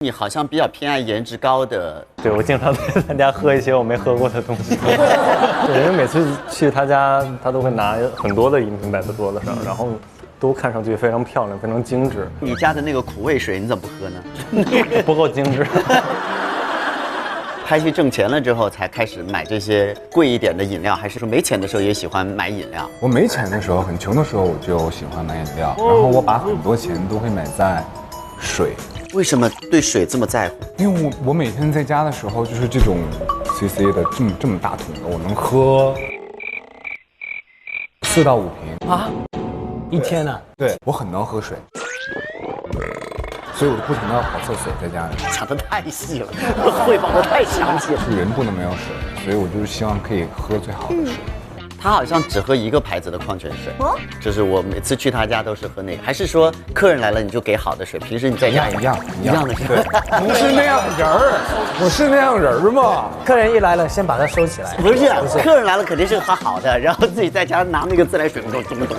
你好像比较偏爱颜值高的，对，我经常在他家喝一些我没喝过的东西。对，因为每次去他家，他都会拿很多的饮品摆在桌子上，然后都看上去非常漂亮，非常精致。你家的那个苦味水你怎么不喝呢？不够精致。拍戏挣钱了之后才开始买这些贵一点的饮料，还是说没钱的时候也喜欢买饮料？我没钱的时候，很穷的时候，我就喜欢买饮料，然后我把很多钱都会买在水。为什么对水这么在乎？因为我每天在家的时候，就是这种 CC 的这么大桶的，我能喝4到5瓶啊，一天呢？对，我很能喝水，所以我就不停地跑厕所在家里。讲得太细了，汇报得太详细了。是人不能没有水，所以我就是希望可以喝最好的水。他好像只喝一个牌子的矿泉水，就是我每次去他家都是喝那个。还是说客人来了你就给好的水？平时你在家一样的是吧？不是那样人儿，我是那样人儿吗？客人一来了，先把它收起来。不是，客人来了肯定是喝好的，然后自己在家拿那个自来水咚咚咚咚。